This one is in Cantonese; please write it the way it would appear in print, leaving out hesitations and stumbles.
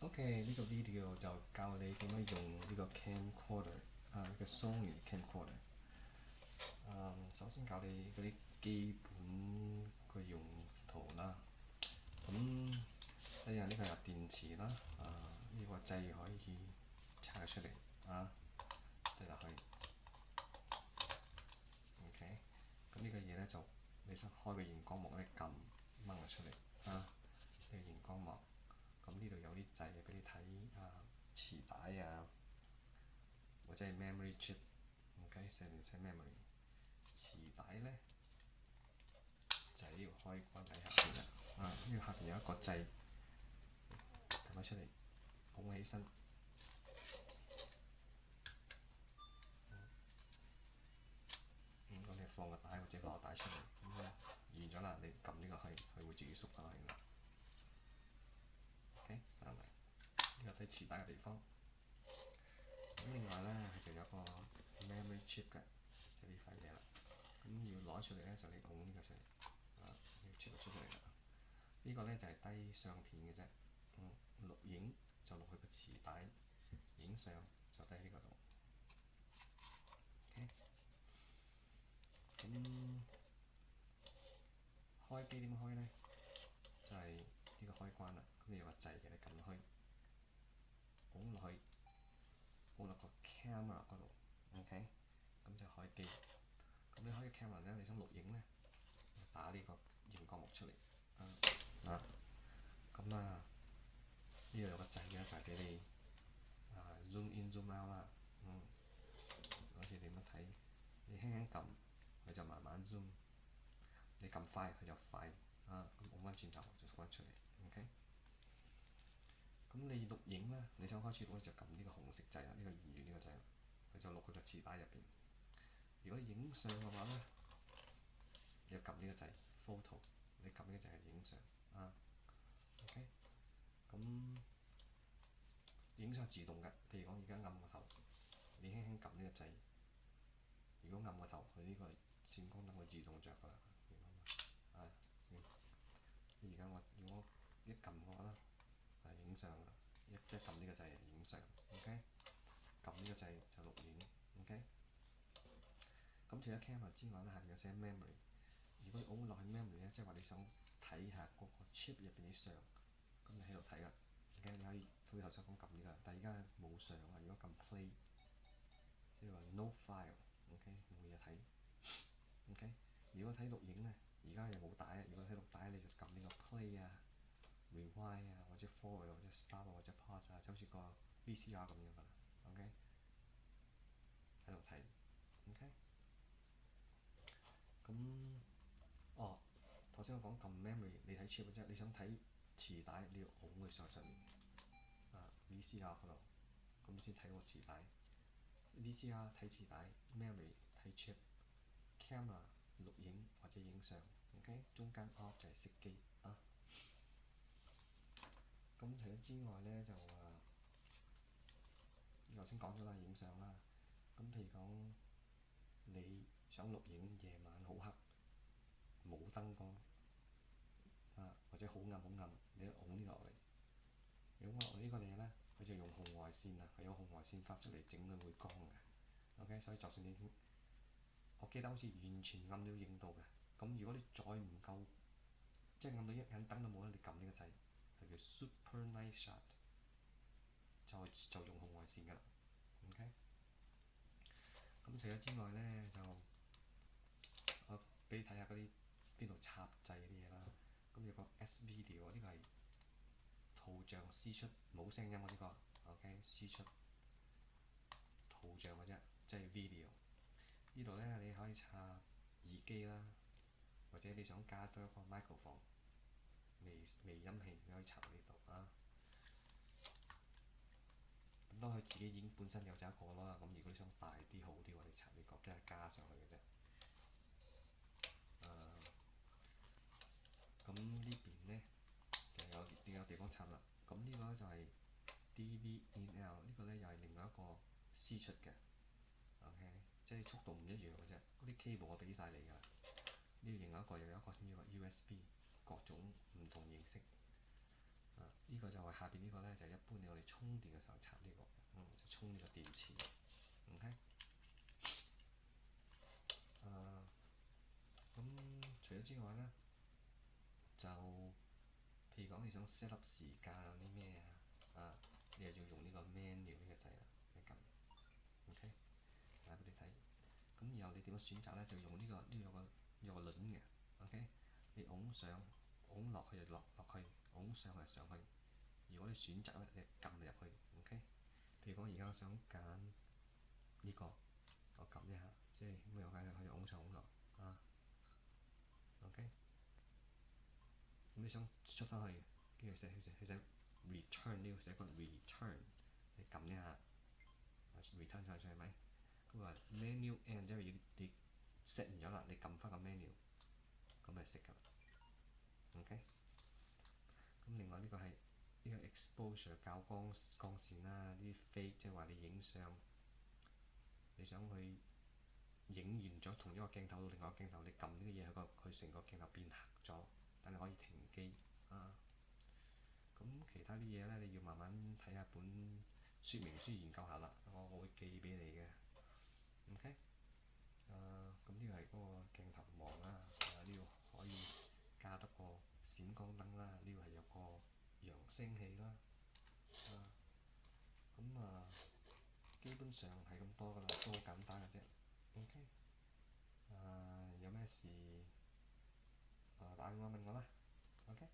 OK，呢個 video 就教你點樣用呢個 camcorder 呢個 Sony camcorder。首先教你嗰啲基本嘅用途啦。咁第一呢個有電池啦，呢個掣可以拆出嚟對落去。OK，咁呢個嘢咧就你想開個熒光幕咧撳掹咗出嚟呢個熒光幕。咁呢度有啲掣俾你睇磁帶或者係 memory chip。OK，4 memory 磁帶咧就係呢個開關喺下邊啦。呢個下邊有一個掣，撳咗出嚟，拱起身。咁你放個帶或者攞個帶出嚟，咁完咗啦，你撳呢個佢會自己縮翻去㗎。OK， 上嚟呢個睇磁帶嘅地方。咁另外咧，佢就有個 memory chip 嘅，就呢塊嘢啦。咁要攞出嚟咧，就你拱呢個出嚟，要出嚟啦。呢個咧就係低相片嘅啫。錄影就落去個磁帶，影相就低呢個度。OK，咁開機點開咧？就係呢個開關啦。咁有個掣嘅，你撳落去，拱落去，拱落個 camera 嗰度。OK，咁就開機。咁你開 camera 咧，你想錄影咧，打呢個熒光幕出嚟。咁呢度有個掣嘅，就係俾你zoom in zoom out 啦。好似點樣睇？你輕輕撳，佢就慢慢 zoom；你撳快，佢就快。咁按翻轉頭就縮翻出嚟。OK。咁你錄影咧，你想開始錄咧就撳呢個紅色掣啦，呢個圓圓呢個掣，佢就落去個磁帶入邊。如果影相嘅話咧，你要撳呢個掣 photo， 你撳呢個掣係影相OK。咁影相自動嘅，譬如講而家暗個頭，你輕輕撳呢個掣，如果暗個頭，佢呢個閃光燈會自動着㗎啦。而家如果一撳嘅話咧，係影相啦，即係撳呢個掣係影相。OK， 撳呢個掣就錄影。OK。咁除咗 camera 之外咧，下面有寫 memory。如果你拱落去 memory 咧，即係話你想睇下嗰個 chip 入邊啲相，咁你喺度睇㗎。OK，你可以好似頭先講撳呢個，但係而家冇相啊。如果撳 play， 即係話 no file。OK， 冇嘢睇。OK， 如果睇錄影咧，而家又冇帶。如果睇錄帶，你就撳呢個 play rewind 或者 forward 或者 stop 或者 pause 就好似個 VCR 咁樣㗎啦。OK， 喺度睇。OK。咁頭先我講撳 memory， 你睇 chip 嘅啫。你想睇磁帶，你要拱佢上面VCR 嗰度，咁先睇個磁帶。VCR 睇磁帶 ，memory 睇 chip，camera 錄影或者影相。OK， 中間 off 就係熄機咁除咗之外咧，就頭先講咗啦，影相啦。咁譬如講，你想錄影夜晚好黑，冇燈光或者好暗好暗，你一拱呢落嚟，如果我呢個嘢咧，佢就用紅外線佢有紅外線發出嚟整佢會光嘅。OK， 所以就算你我記得好似完全暗都影到嘅。咁如果你再唔夠，即係暗到一眼燈都冇咧，你撳呢個掣，就叫 super night shot， 就用紅外線㗎啦。OK。咁除咗之外咧，就我俾你睇下嗰啲邊度插掣嗰啲嘢啦。咁有個 S-Video， 呢個係圖像輸出，冇聲音呢個。OK， 輸出圖像嘅啫，即係 video。呢度咧你可以插耳機啦，或者你想加多一個 microphone 微音器，你可以插呢度咁當佢自己已經本身有一個啦。咁如果你想大啲好啲，我哋插呢個，即係加上去嘅啫。咁呢邊咧就有地方插啦。咁呢個咧就係 DVinL， 呢個咧又係另外一個輸出嘅。OK， 即係速度唔一樣嘅啫。嗰啲 cable 我俾晒你㗎。呢另外一個又有一個 USB， 各種唔同形式。呢個就係下邊呢個咧就一般我哋充電嘅時候插呢個，就充呢個電池。OK，咁除咗之外咧，就譬如講你想 set up 時間啊啲咩啊，你又要用呢個 menu 呢個掣啦，你撳 OK，俾你睇。咁然後你點樣選擇咧？就用呢個有個輪嘅 OK，你拱上拱落去就落去，拱上去就上去。如果你選擇咧，你撳入去 OK。譬如講而家我想揀呢個，我撳一下，即係咁樣可以拱上拱落啊。OK，咁你想出翻去，跟住寫 return 呢個寫個 return，你撳一下 return 上去係咪？咁話 menu end 即係你 set 完咗啦，你撳翻個 menu，咁就識㗎啦。OK，咁另外呢個係呢個 exposure 較光線啦，呢啲飛即係話你影相，你想去影完咗同一個鏡頭到另外一個鏡頭，你撳呢個嘢，佢成個鏡頭變黑咗，但你可以停機啊。咁其他啲嘢咧，你要慢慢睇下本說明書研究下啦，我會寄俾你嘅。OK，咁呢個係嗰個鏡頭網啦，呢個可以加得個閃光燈啦，呢個係有個揚聲器啦，基本上係咁多噶啦，都好簡單嘅啫。OK，有咩事打電話問我啦。OK。